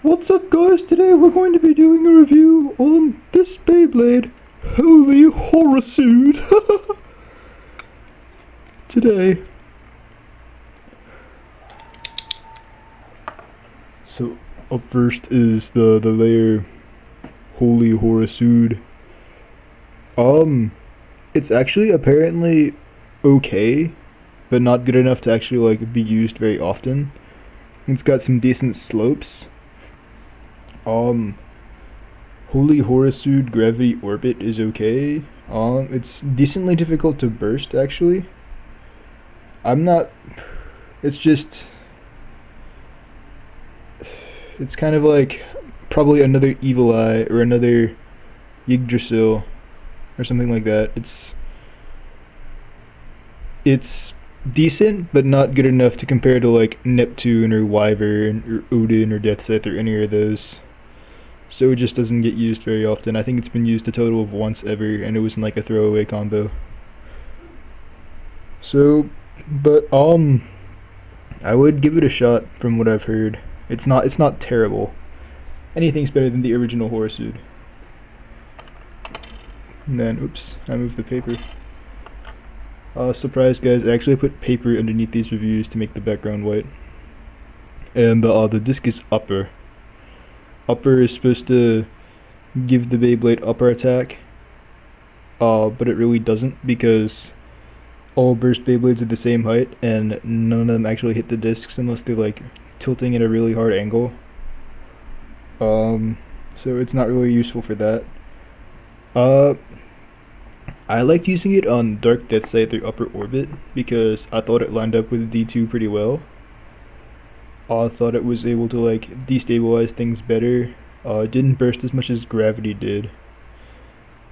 What's up guys, today we're going to be doing a review on this Beyblade, Holy Horusood. Today. So up first is the Lair Holy Horusood. It's actually apparently okay, but not good enough to actually like be used very often. It's got some decent slopes. Holy Horusood Gravity Orbit is okay. It's decently difficult to burst actually. It's kind of like probably another Evil Eye or another Yggdrasil or something like that. It's decent, but not good enough to compare to like Neptune or Wyvern or Odin or Death Scythe or any of those. So it just doesn't get used very often. I think it's been used a total of once ever, and it was in like a throwaway combo. So, but I would give it a shot from what I've heard. It's not terrible. Anything's better than the original Horusood. And then, oops, I moved the paper. Surprise guys, I actually put paper underneath these reviews to make the background white. And the disc is upper. Upper is supposed to give the Beyblade upper attack, but it really doesn't because all burst Beyblades are the same height and none of them actually hit the discs unless they're like tilting at a really hard angle. So it's not really useful for that. I liked using it on Dark Death Scythe or Upper Orbit because I thought it lined up with D2 pretty well. I thought it was able to like destabilize things better. It didn't burst as much as Gravity did,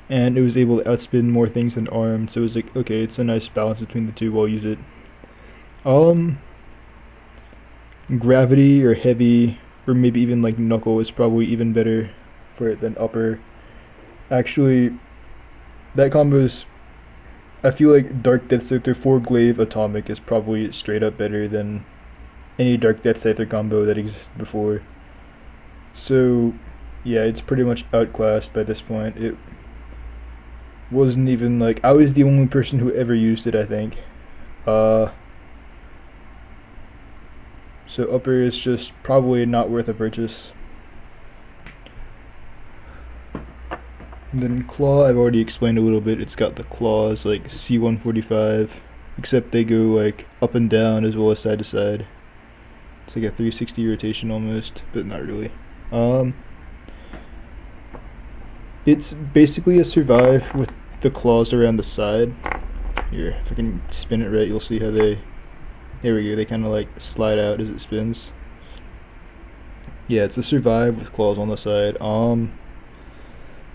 and it was able to outspin more things than Arm. So it was like, okay, it's a nice balance between the two. I'll use it. Gravity or Heavy or maybe even like Knuckle is probably even better for it than Upper. Actually, that combo's, I feel like Dark Death Scythe 4 Glaive Atomic is probably straight up better than any Dark Death Scythe combo that existed before. So yeah, it's pretty much outclassed by this point. It wasn't even like, I was the only person who ever used it, I think. So Upper is just probably not worth a purchase. And then Claw, I've already explained a little bit. It's got the claws like C145, except they go like up and down as well as side to side. It's like a 360 rotation almost, but not really. It's basically a survive with the claws around the side. Here, if I can spin it right, you'll see how there we go, they kind of like slide out as it spins. Yeah, it's a survive with claws on the side.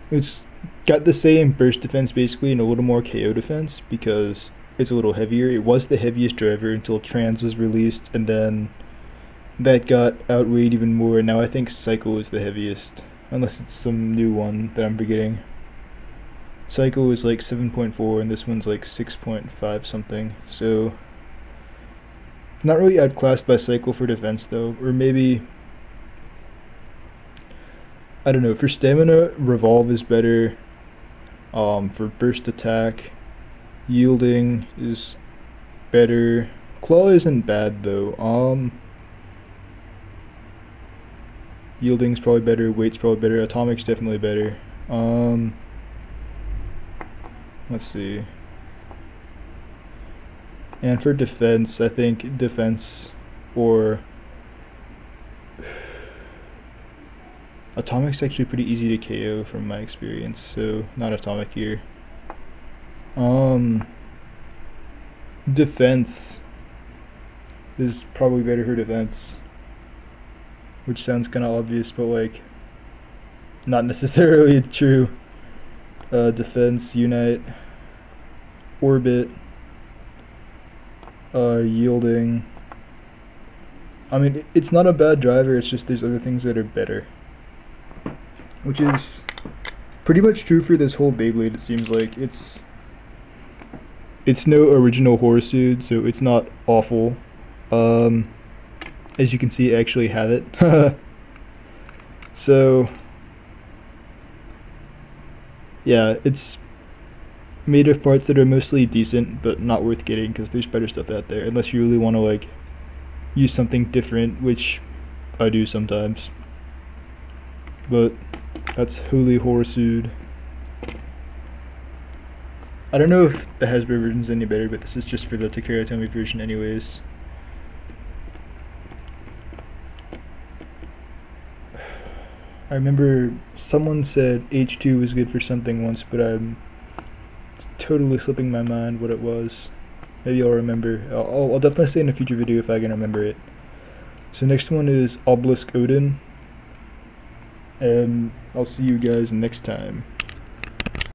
It's got the same burst defense basically and a little more KO defense because it's a little heavier. It was the heaviest driver until Trans was released, and then that got outweighed even more, and now I think Cycle is the heaviest, unless it's some new one that I'm forgetting. Cycle is like 7.4 and this one's like 6.5 something, so not really outclassed by Cycle for defense though, or maybe, I don't know, for stamina, Revolve is better. For burst attack, Yielding is better. Claw isn't bad though. Yielding's probably better, Weight's probably better, Atomic's definitely better. Let's see. And for defense, I think defense or Atomic's actually pretty easy to KO from my experience, so not Atomic here. Defense is probably better for defense, which sounds kind of obvious, but like not necessarily true. Defense, Unite, Orbit, Yielding. I mean, it's not a bad driver, it's just there's other things that are better, which is pretty much true for this whole Beyblade. It seems like it's no original Horusood, so it's not awful. As you can see, I actually have it. So yeah, it's made of parts that are mostly decent but not worth getting because there's better stuff out there unless you really want to like use something different, which I do sometimes. But that's Horusood. I don't know if the Hasbro version's any better, but this is just for the Takara Tomy version anyways. I remember someone said H2 was good for something once, but I'm totally slipping my mind what it was. Maybe I'll remember. I'll definitely say in a future video if I can remember it. So next one is Obelisk Odin, and I'll see you guys next time.